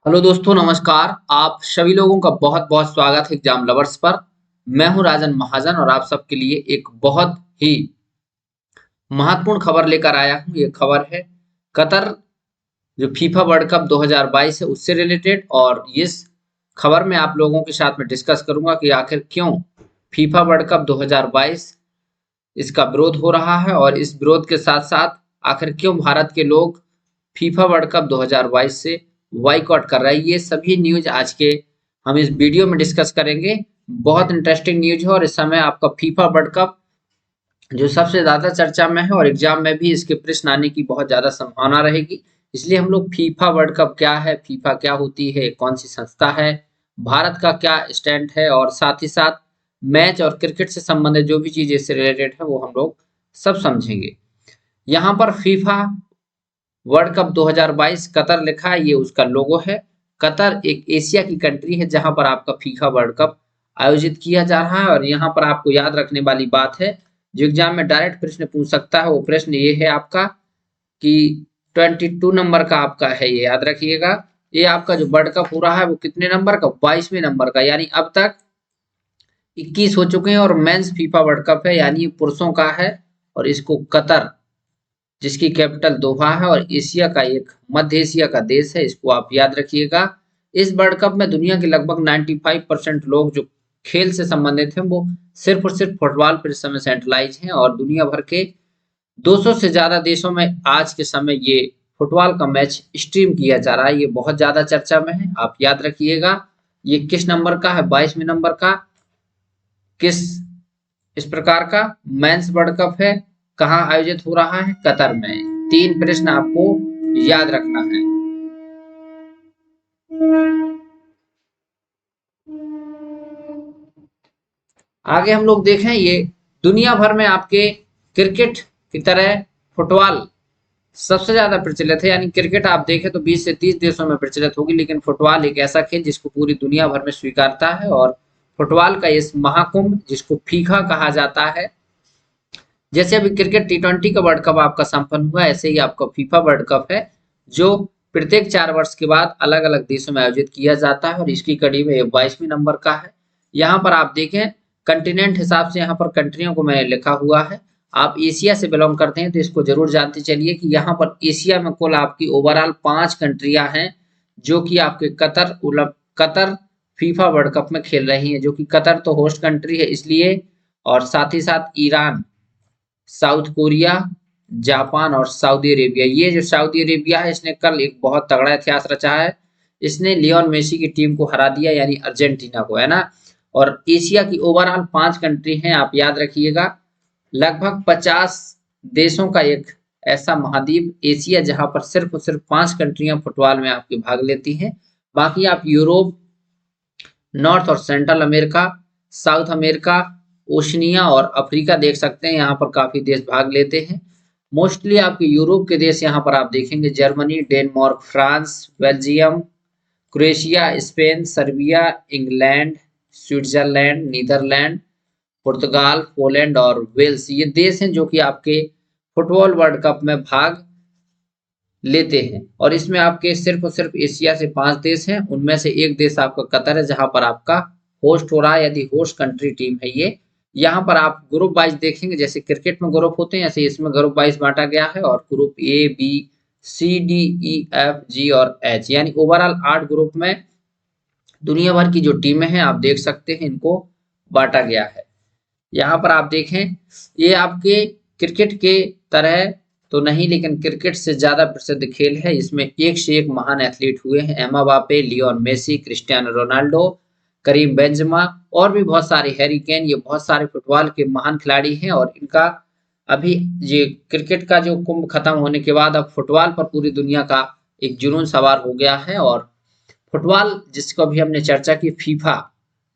Hello दोस्तों, नमस्कार। आप सभी लोगों का बहुत बहुत स्वागत है एग्जाम लवर्स पर। मैं हूं राजन महाजन और आप सबके लिए एक बहुत ही महत्वपूर्ण खबर लेकर आया हूं। ये खबर है कतर जो फीफा वर्ल्ड कप 2022 है उससे रिलेटेड, और इस खबर में आप लोगों के साथ में डिस्कस करूंगा कि आखिर क्यों फीफा वर्ल्ड कप 2022 इसका विरोध हो रहा है, और इस विरोध के साथ साथ आखिर क्यों भारत के लोग फीफा वर्ल्ड कप 2022 से बाइकआउट कर रहा है। ये सभी न्यूज आज के हम इस वीडियो में डिस्कस करेंगे। बहुत इंटरेस्टिंग न्यूज है, और इस समय आपका फीफा वर्ल्ड कप जो सबसे ज्यादा चर्चा में है, और एग्जाम में भी इसके प्रश्न आने की बहुत ज्यादा संभावना रहेगी। इसलिए हम लोग फीफा वर्ल्ड कप क्या है, फीफा क्या होती है, कौन सी संस्था है, भारत का क्या स्टैंड है, और साथ ही साथ मैच और क्रिकेट से संबंधित जो भी चीजें इससे रिलेटेड है वो हम लोग सब समझेंगे। यहाँ पर फीफा वर्ल्ड कप 2022 कतर लिखा है, ये उसका लोगो है। कतर एक एशिया की कंट्री है जहां पर आपका फीफा वर्ल्ड कप आयोजित किया जा रहा है। और यहाँ पर आपको याद रखने वाली बात है, जो एग्जाम में डायरेक्ट प्रश्न पूछ सकता है, वो प्रश्न ये है आपका कि 22 नंबर का आपका है, ये याद रखिएगा। ये आपका जो वर्ल्ड कप हो रहा है वो कितने नंबर का, 22वें नंबर का, यानी अब तक 21 हो चुके हैं। और मेंस फीफा वर्ल्ड कप है, यानी पुरुषों का है। और इसको कतर, जिसकी कैपिटल दोहा है और एशिया का एक मध्य एशिया का देश है, इसको आप याद रखिएगा। इस वर्ल्ड कप में दुनिया के लगभग 95% लोग जो खेल से संबंधित हैं वो सिर्फ और सिर्फ फुटबॉल पर इस समय सेंट्रलाइज हैं, और दुनिया भर के 200 से ज्यादा देशों में आज के समय ये फुटबॉल का मैच स्ट्रीम किया जा रहा है। ये बहुत ज्यादा चर्चा में है, आप याद रखिएगा। ये किस नंबर का है, 22वें नंबर का। किस इस प्रकार का मेंस वर्ल्ड कप है, कहाँ आयोजित हो रहा है, कतर में। तीन प्रश्न आपको याद रखना है। आगे हम लोग देखें, ये दुनिया भर में आपके क्रिकेट की तरह फुटबॉल सबसे ज्यादा प्रचलित है। यानी क्रिकेट आप देखें तो 20 से 30 देशों में प्रचलित होगी, लेकिन फुटबॉल एक ऐसा खेल जिसको पूरी दुनिया भर में स्वीकारता है। और फुटबॉल का इस महाकुंभ जिसको फीफा कहा जाता है, जैसे अभी क्रिकेट T20 का वर्ल्ड कप आपका संपन्न हुआ, ऐसे ही आपका फीफा वर्ल्ड कप है, जो प्रत्येक 4 वर्ष के बाद अलग अलग देशों में आयोजित किया जाता है। और इसकी कड़ी में 22वें नंबर का है। यहाँ पर आप देखें कंटिनेंट हिसाब से, यहाँ पर कंट्रियों को मैंने लिखा हुआ है। आप एशिया से बिलोंग करते हैं तो इसको जरूर जानते चलिए कि यहाँ पर एशिया में कुल आपकी ओवरऑल 5 कंट्रियां हैं जो कि आपके कतर फीफा वर्ल्ड कप में खेल रही हैं, जो कि कतर तो होस्ट कंट्री है इसलिए, और साथ ही साथ ईरान, साउथ कोरिया, जापान और सऊदी अरेबिया। ये जो सऊदी अरेबिया है, इसने कल एक बहुत तगड़ा इतिहास रचा है। इसने लियोन मेसी की टीम को हरा दिया, यानी अर्जेंटीना को, है ना। और एशिया की ओवरऑल 5 कंट्री हैं, आप याद रखिएगा। लगभग 50 देशों का एक ऐसा महाद्वीप एशिया जहां पर सिर्फ और सिर्फ 5 कंट्रियां फुटबॉल में आपके भाग लेती हैं। बाकी आप यूरोप, नॉर्थ और central America, south America, Oceania और अफ्रीका देख सकते हैं, यहाँ पर काफी देश भाग लेते हैं। मोस्टली आपके यूरोप के देश यहाँ पर आप देखेंगे Germany, Denmark, France, Belgium, Croatia, Spain, Serbia, England, Switzerland, Netherland, पुर्तगाल, पोलैंड और वेल्स। ये देश हैं जो कि आपके फुटबॉल वर्ल्ड कप में भाग लेते हैं। और इसमें आपके सिर्फ और सिर्फ एशिया से 5 देश हैं, उनमें से एक देश आपका कतर है जहां पर आपका होस्ट हो रहा है, यदि होस्ट कंट्री टीम है ये। यहाँ पर आप ग्रुप वाइज देखेंगे, जैसे क्रिकेट में ग्रुप होते हैं ऐसे इसमें ग्रुप वाइज बांटा गया है, और group A B C D E F G और H, यानी ओवरऑल 8 ग्रुप में दुनिया भर की जो टीमें हैं आप देख सकते हैं इनको बांटा गया है। यहाँ पर आप देखें, ये आपके क्रिकेट के तरह तो नहीं, लेकिन क्रिकेट से ज्यादा प्रसिद्ध खेल है। इसमें एक से एक महान एथलीट हुए हैं, Mbappe, Lionel Messi, Cristiano Ronaldo, Karim Benzema और भी बहुत सारे, हैरी केन, ये बहुत सारे फुटबॉल के महान खिलाड़ी हैं। और इनका अभी ये क्रिकेट का जो कुंभ खत्म होने के बाद अब फुटबॉल पर पूरी दुनिया का एक जुनून सवार हो गया है। और फुटबॉल जिसको अभी हमने चर्चा की, फीफा,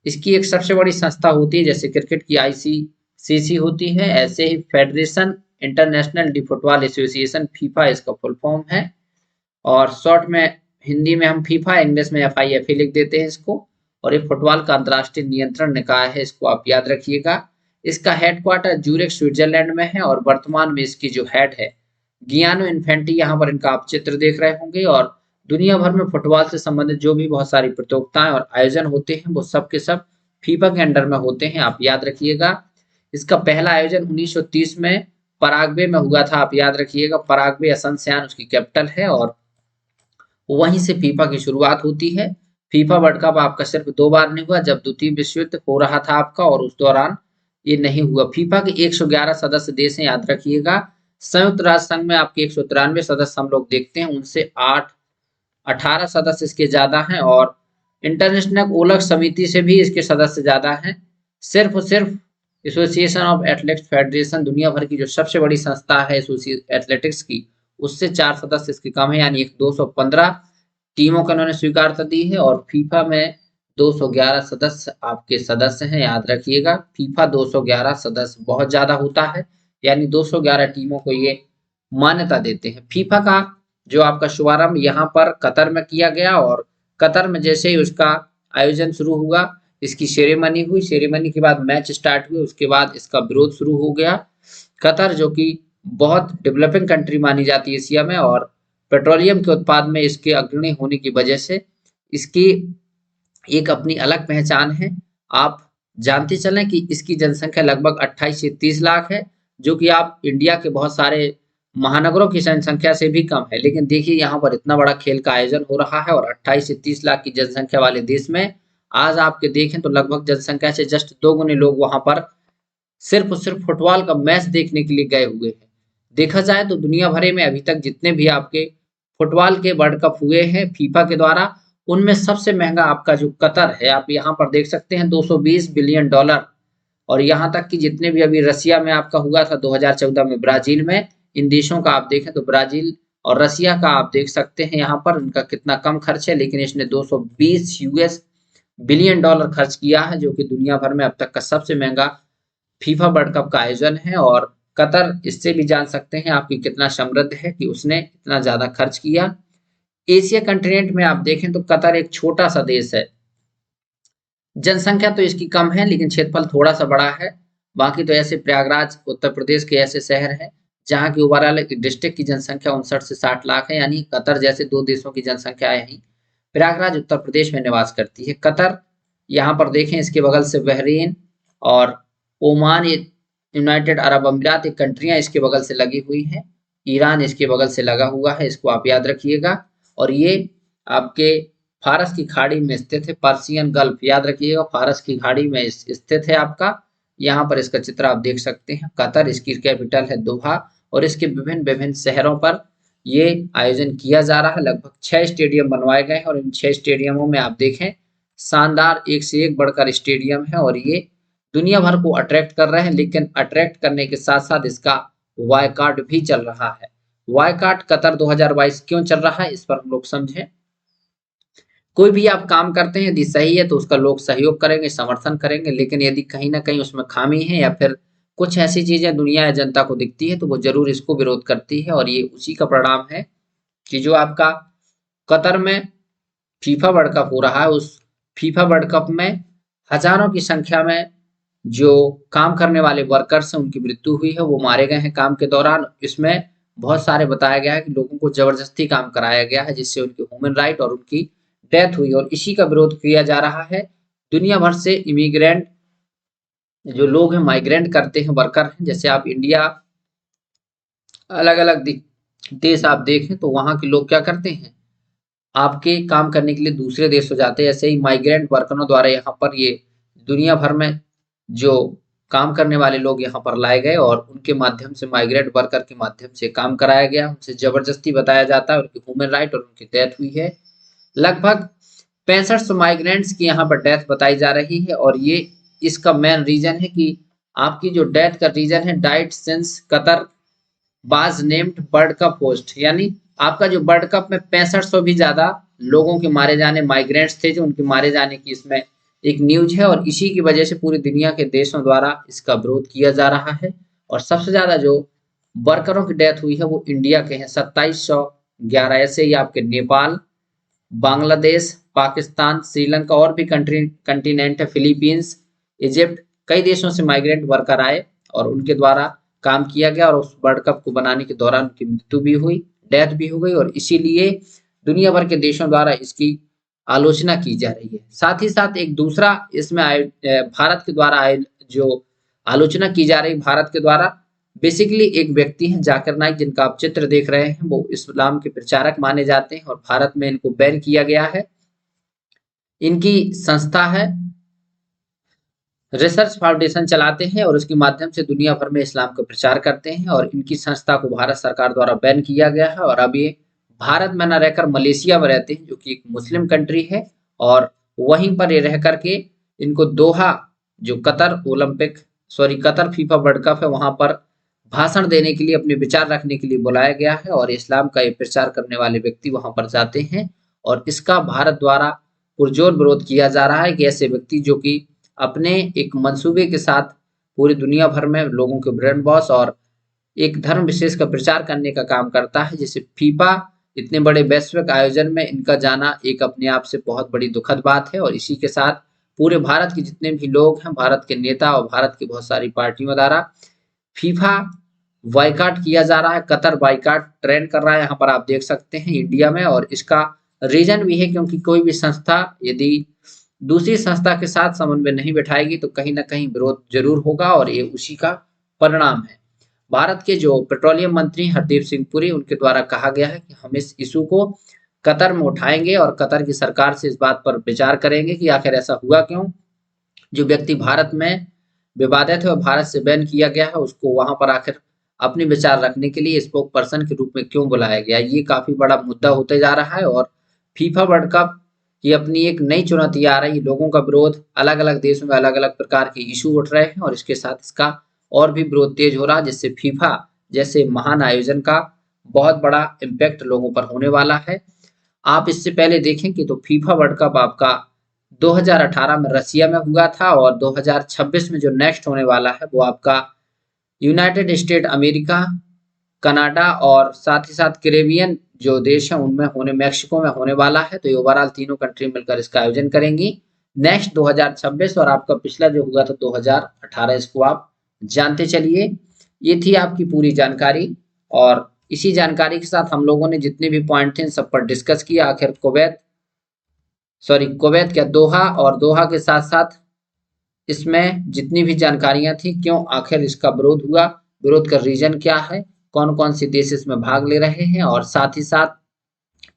इसकी एक सबसे बड़ी संस्था होती है। जैसे क्रिकेट की ICC होती है, ऐसे ही federation international de football association, FIFA इसका फुल फॉर्म है। और शॉर्ट में हिंदी में हम फीफा, इंग्लिश में FIFA लिख देते हैं इसको। और ये फुटबॉल का अंतर्राष्ट्रीय नियंत्रण निकाय है, इसको आप याद रखिएगा। इसका हेडक्वार्टर ज्यूरिख स्विट्जरलैंड में है, और वर्तमान में इसकी जो हेड है गियानो इन्फेंटी, यहाँ पर इनका आप चित्र देख रहे होंगे। और दुनिया भर में फुटबॉल से संबंधित जो भी बहुत सारी प्रतियोगिताएं और आयोजन होते हैं वो सब के सब फीफा के अंडर में होते हैं, आप याद रखिएगा। इसका पहला आयोजन 1930 में पराग्वे में हुआ था, आप याद रखिएगा। पराग्वे असनसियान उसकी कैपिटल है और वहीं से फीफा की शुरुआत होती है। फीफा वर्ल्ड कप आपका सिर्फ 2 बार नहीं हुआ, जब द्वितीय विश्व युद्ध हो रहा था आपका और उस दौरान ये नहीं हुआ। फीफा के 111 सदस्य देश हैं, याद रखिएगा। संयुक्त राष्ट्र संघ में आपके 193 सदस्य हम लोग देखते हैं, उनसे 18 सदस्य इसके ज्यादा हैं और इंटरनेशनल ओलंपिक समिति से भी इसके सदस्य ज्यादा हैं। सिर्फ और सिर्फ एसोसिएशन ऑफ एथलेटिक्स फेडरेशन, दुनिया भर की जो सबसे बड़ी संस्था है एथलेटिक्स की, उससे 4 सदस्य इसके कम है, यानी 215 टीमों को उन्होंने स्वीकारता दी है। और फीफा में 211 सदस्य आपके सदस्य हैं, याद रखिएगा। फीफा 211 सदस्य बहुत ज्यादा होता है, यानी 211 टीमों को ये मान्यता देते हैं। फीफा का जो आपका शुभारंभ यहाँ पर कतर में किया गया और कतर में जैसे ही उसका आयोजन शुरू हुआ, इसकी सेरेमनी हुई, सेरेमनी के बाद मैच स्टार्ट हुए, उसके बाद इसका विरोध शुरू हो गया। कतर जो कि बहुत डेवलपिंग कंट्री मानी जाती है एशिया में और पेट्रोलियम के उत्पाद में इसके अग्रणी होने की वजह से इसकी एक अपनी अलग पहचान है। आप जानते चलें कि इसकी जनसंख्या लगभग 28 से 30 लाख है, जो कि आप इंडिया के बहुत सारे महानगरों की जनसंख्या से भी कम है। लेकिन देखिए यहाँ पर इतना बड़ा खेल का आयोजन हो रहा है और 28 से 30 लाख की जनसंख्या वाले देश में आज आपके देखें तो लगभग जनसंख्या से जस्ट 2 गुने लोग वहां पर सिर्फ और सिर्फ फुटबॉल का मैच देखने के लिए गए हुए हैं। देखा जाए तो दुनिया भर में अभी तक जितने भी आपके फुटबॉल के वर्ल्ड कप हुए हैं फीफा के द्वारा, उनमें सबसे महंगा आपका जो कतर है, आप यहाँ पर देख सकते हैं 220 बिलियन डॉलर। और यहाँ तक कि जितने भी अभी रसिया में आपका हुआ था 2014 में, ब्राजील में, इन देशों का आप देखें तो ब्राजील और रसिया का आप देख सकते हैं यहाँ पर उनका कितना कम खर्च है, लेकिन इसने 220 यूएस बिलियन डॉलर खर्च किया है, जो कि दुनिया भर में अब तक का सबसे महंगा फीफा वर्ल्ड कप का आयोजन है। और कतर इससे भी जान सकते हैं आपकी कितना समृद्ध है कि उसने इतना ज्यादा खर्च किया। एशिया कंटिनेंट में आप देखें तो कतर एक छोटा सा देश है, जनसंख्या तो इसकी कम है लेकिन क्षेत्रफल थोड़ा सा बड़ा है। बाकी तो ऐसे प्रयागराज उत्तर प्रदेश के ऐसे शहर हैं जहाँ की ओवरऑल डिस्ट्रिक्ट की जनसंख्या 59 से 60 लाख है, यानी कतर जैसे 2 देशों की जनसंख्या यही प्रयागराज उत्तर प्रदेश में निवास करती है। कतर यहाँ पर देखें, इसके बगल से बहरीन और ओमान, यूनाइटेड अरब अमीरात एक कंट्रियां इसके बगल से लगी हुई हैं। ईरान इसके बगल से लगा हुआ है, इसको आप याद रखिएगा। और ये आपके फारस की खाड़ी में स्थित है, पर्सियन गल्फ, याद रखिएगा, फारस की खाड़ी में स्थित है आपका। यहाँ पर इसका चित्र आप देख सकते हैं। कतर, इसकी कैपिटल है दोहा और इसके विभिन्न विभिन्न शहरों पर ये आयोजन किया जा रहा है। लगभग 6 स्टेडियम बनवाए गए हैं और इन 6 स्टेडियमों में आप देखें शानदार एक से एक बढ़कर स्टेडियम है और ये दुनिया भर को अट्रैक्ट कर रहे हैं। लेकिन अट्रैक्ट करने के साथ साथ इसका वायकाट भी चल रहा है। वायकाट कतर 2022 क्यों चल रहा है, इस पर हम लोग समझें। कोई भी आप काम करते हैं यदि सही है तो उसका लोग सहयोग करेंगे, समर्थन करेंगे, लेकिन यदि कहीं ना कहीं उसमें खामी है या फिर कुछ ऐसी चीजें दुनिया या जनता को दिखती है तो वो जरूर इसको विरोध करती है। और ये उसी का परिणाम है कि जो आपका कतर में फीफा वर्ल्ड कप हो रहा है, उस फीफा वर्ल्ड कप में हजारों की संख्या में जो काम करने वाले वर्कर्स हैं उनकी मृत्यु हुई है, वो मारे गए हैं काम के दौरान। इसमें बहुत सारे बताया गया है कि लोगों को जबरदस्ती काम कराया गया है जिससे उनकी ह्यूमन राइट और उनकी डेथ हुई और इसी का विरोध किया जा रहा है। दुनिया भर से इमिग्रेंट जो लोग हैं, माइग्रेंट करते हैं, वर्कर हैं, जैसे आप इंडिया अलग अलग देश आप देखें तो वहां के लोग क्या करते हैं, आपके काम करने के लिए दूसरे देश हो जाते हैं। ऐसे ही माइग्रेंट वर्करों द्वारा यहाँ पर ये दुनिया भर में जो काम करने वाले लोग यहाँ पर लाए गए और उनके माध्यम से, माइग्रेंट वर्कर के माध्यम से काम कराया गया, उनसे जबरदस्ती बताया जाता है, उनकी ह्यूमन राइट और उनकी डेथ हुई है। लगभग 6500 माइग्रेंट्स की यहाँ पर डेथ बताई जा रही है और ये इसका मेन रीजन है कि आपकी जो डेथ का रीजन है, diet since Qatar was named world cup host, यानी आपका जो वर्ल्ड कप में 6500 भी ज्यादा लोगों के मारे जाने, माइग्रेंट्स थे जो उनके मारे जाने की इसमें एक न्यूज है और इसी की वजह से पूरी दुनिया के देशों द्वारा इसका विरोध किया जा रहा है। और सबसे ज्यादा जो वर्करों की डेथ हुई है वो इंडिया के हैं, 2711। ऐसे ही आपके नेपाल, बांग्लादेश, पाकिस्तान, श्रीलंका और भी कंटिनेंट है, फिलीपींस, इजिप्ट, कई देशों से माइग्रेंट वर्कर आए और उनके द्वारा काम किया गया और उस वर्ल्ड कप को बनाने के दौरान उनकी मृत्यु भी हुई, डेथ भी हो गई। और इसीलिए दुनिया भर के देशों द्वारा इसकी आलोचना की जा रही है। साथ ही साथ एक दूसरा इसमें भारत के द्वारा जो आलोचना की जा रही भारत के द्वारा, बेसिकली एक व्यक्ति हैं जाकिर नाइक, जिनका आप चित्र देख रहे हैं, वो इस्लाम के प्रचारक माने जाते हैं और भारत में इनको बैन किया गया है। इनकी संस्था है रिसर्च फाउंडेशन चलाते हैं और उसके माध्यम से दुनिया भर में इस्लाम का प्रचार करते हैं और इनकी संस्था को भारत सरकार द्वारा बैन किया गया है। और अब ये भारत में न रहकर मलेशिया में रहते हैं, जो कि एक मुस्लिम कंट्री है, और वहीं पर ये रह करके इनको दोहा, जो कतर फीफा वर्ल्ड कप है, वहां पर भाषण देने के लिए, अपने विचार रखने के लिए बुलाया गया है और इस्लाम का ये प्रचार करने वाले व्यक्ति वहां पर जाते हैं और इसका भारत द्वारा पुरजोर विरोध किया जा रहा है कि ऐसे व्यक्ति जो कि अपने एक मंसूबे के साथ पूरी दुनिया भर में लोगों के ब्रेन वॉश और एक धर्म विशेष का प्रचार करने का काम करता है, जैसे फीफा, इतने बड़े वैश्विक आयोजन में इनका जाना एक अपने आप से बहुत बड़ी दुखद बात है। और इसी के साथ पूरे भारत के जितने भी लोग हैं, भारत के नेता और भारत की बहुत सारी पार्टियों द्वारा फीफा बाइकाट किया जा रहा है। कतर बाइकाट ट्रेंड कर रहा है, यहाँ पर आप देख सकते हैं इंडिया में। और इसका रीजन भी है क्योंकि कोई भी संस्था यदि दूसरी संस्था के साथ समन्वय नहीं बैठाएगी तो कहीं ना कहीं विरोध जरूर होगा और ये उसी का परिणाम है। भारत के जो पेट्रोलियम मंत्री हरदीप सिंह पुरी, उनके द्वारा कहा गया है कि हम इस इशू को कतर में उठाएंगे और कतर की सरकार से इस बात पर विचार करेंगे कि आखिर ऐसा हुआ क्यों। जो व्यक्ति भारत में विवादित है और भारत से बैन किया गया है, उसको वहां पर आखिर अपने विचार रखने के लिए स्पोक पर्सन के रूप में क्यों बुलाया गया, ये काफी बड़ा मुद्दा होते जा रहा है। और फीफा वर्ल्ड कप की अपनी एक नई चुनौती आ रही, लोगों का विरोध, अलग अलग देशों में अलग अलग प्रकार के इशू उठ रहे हैं और इसके साथ इसका और भी विरोध तेज हो रहा, जिससे फीफा जैसे महान आयोजन का बहुत बड़ा इम्पैक्ट लोगों पर होने वाला है। आप इससे पहले देखें कि तो फीफा वर्ल्ड कप आपका 2018 में रसिया में हुआ था और 2026 में जो नेक्स्ट होने वाला है वो आपका यूनाइटेड स्टेट अमेरिका, कनाडा और साथ ही साथ कैरेबियन जो देश है उनमें होने, मैक्सिको में होने वाला है। तो ये ओवरऑल तीनों कंट्री मिलकर इसका आयोजन करेंगी नेक्स्ट 2026। और आपका पिछला जो हुआ था 2018, इसको आप जानते चलिए। ये थी आपकी पूरी जानकारी और इसी जानकारी के साथ हम लोगों ने जितने भी पॉइंट थे इन सब पर डिस्कस किया। आखिर कुवैत क्या दोहा, और दोहा के साथ साथ इसमें जितनी भी जानकारियां थी, क्यों आखिर इसका विरोध हुआ, विरोध का रीजन क्या है, कौन कौन से देश इसमें भाग ले रहे हैं, और साथ ही साथ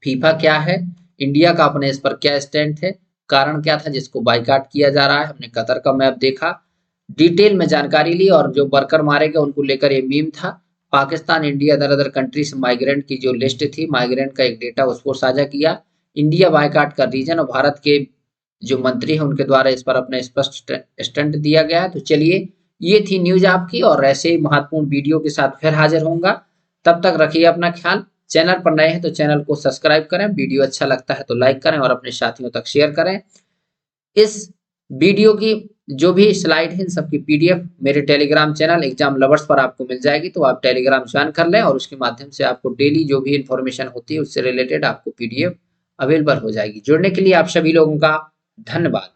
फीफा क्या है, इंडिया का अपने इस पर क्या स्टैंड है, कारण क्या था जिसको बाइकाट किया जा रहा है। हमने कतर का मैप देखा, डिटेल में जानकारी ली और जो वर्कर मारे गए उनको लेकर ये मीम था। पाकिस्तान, इंडिया, अदर कंट्री से माइग्रेंट की जो लिस्ट थी, माइग्रेंट का एक डेटा उसको साझा किया, इंडिया बाइकाट का रीजन और भारत के जो मंत्री हैं उनके द्वारा इस पर अपना स्पष्ट स्टैंड दिया गया है। तो चलिए, ये थी न्यूज आपकी और ऐसे ही महत्वपूर्ण वीडियो के साथ फिर हाजिर होऊंगा। तब तक रखिए अपना ख्याल। चैनल पर नए हैं तो चैनल को सब्सक्राइब करें, वीडियो अच्छा लगता है तो लाइक करें और अपने साथियों तक शेयर करें। इस वीडियो की जो भी स्लाइड है इन सबकी पीडीएफ मेरे टेलीग्राम चैनल एग्जाम लवर्स पर आपको मिल जाएगी, तो आप टेलीग्राम ज्वाइन कर लें और उसके माध्यम से आपको डेली जो भी इंफॉर्मेशन होती है उससे रिलेटेड आपको पीडीएफ अवेलेबल हो जाएगी। जुड़ने के लिए आप सभी लोगों का धन्यवाद।